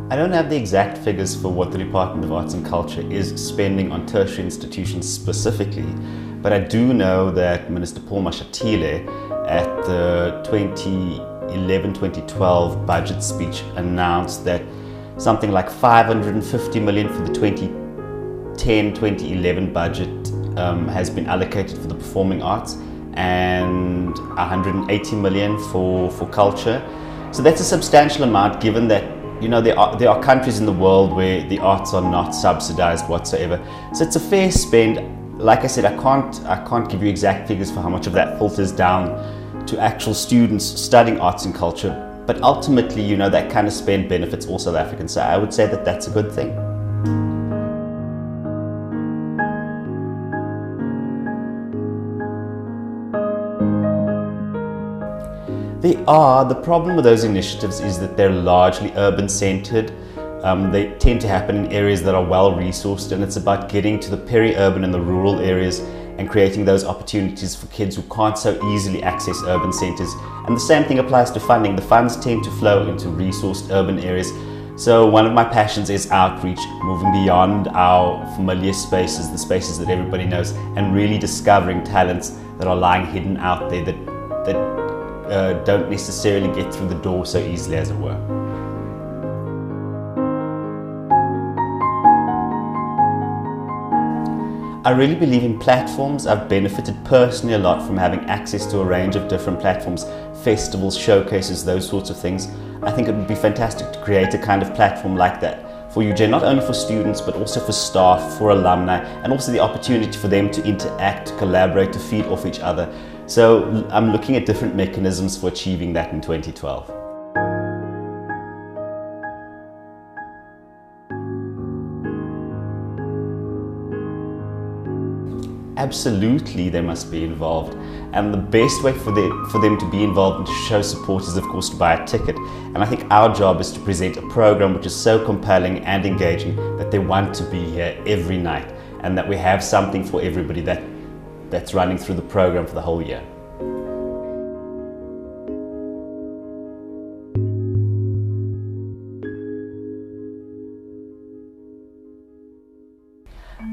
I don't have the exact figures for what the Department of Arts and Culture is spending on tertiary institutions specifically, but I do know that Minister Paul Mashatile at the 2011-2012 budget speech announced that something like 550 million for the 2010-2011 budget has been allocated for the performing arts and 180 million for culture. So that's a substantial amount, given that there are countries in the world where the arts are not subsidized whatsoever. So it's a fair spend. Like I said, I can't give you exact figures for how much of that filters down to actual students studying arts and culture, but ultimately, that kind of spend benefits all South Africans. So I would say that that's a good thing. They are. The problem with those initiatives is that they're largely urban-centered. They tend to happen in areas that are well-resourced, and it's about getting to the peri-urban and the rural areas and creating those opportunities for kids who can't so easily access urban centers. And the same thing applies to funding. The funds tend to flow into resourced urban areas. So one of my passions is outreach, moving beyond our familiar spaces, the spaces that everybody knows, and really discovering talents that are lying hidden out there that don't necessarily get through the door so easily, as it were. I really believe in platforms. I've benefited personally a lot from having access to a range of different platforms, festivals, showcases, those sorts of things. I think it would be fantastic to create a kind of platform like that for UJ, not only for students, but also for staff, for alumni, and also the opportunity for them to interact, to collaborate, to feed off each other. So I'm looking at different mechanisms for achieving that in 2012. Absolutely, they must be involved, and the best way for them to be involved and to show support is, of course, to buy a ticket. And I think our job is to present a program which is so compelling and engaging that they want to be here every night, and that we have something for everybody that's running through the program for the whole year.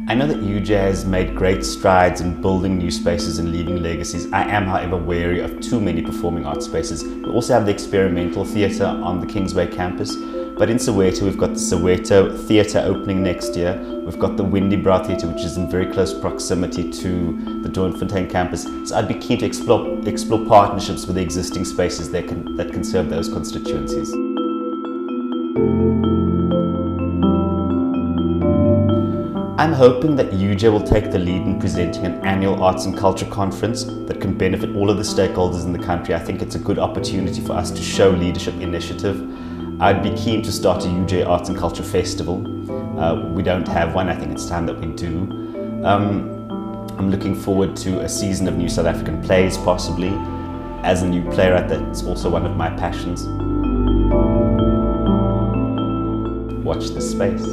I know that UJ has made great strides in building new spaces and leaving legacies. I am, however, wary of too many performing arts spaces. We also have the experimental theatre on the Kingsway campus, but in Soweto we've got the Soweto Theatre opening next year. We've got the Windybrow Theatre, which is in very close proximity to the Doornfontein campus. So I'd be keen to explore partnerships with the existing spaces that can serve those constituencies. I'm hoping that UJ will take the lead in presenting an annual arts and culture conference that can benefit all of the stakeholders in the country. I think it's a good opportunity for us to show leadership initiative. I'd be keen to start a UJ Arts and Culture Festival. We don't have one. I think it's time that we do. I'm looking forward to a season of new South African plays, possibly. As a new playwright, that's also one of my passions. Watch this space.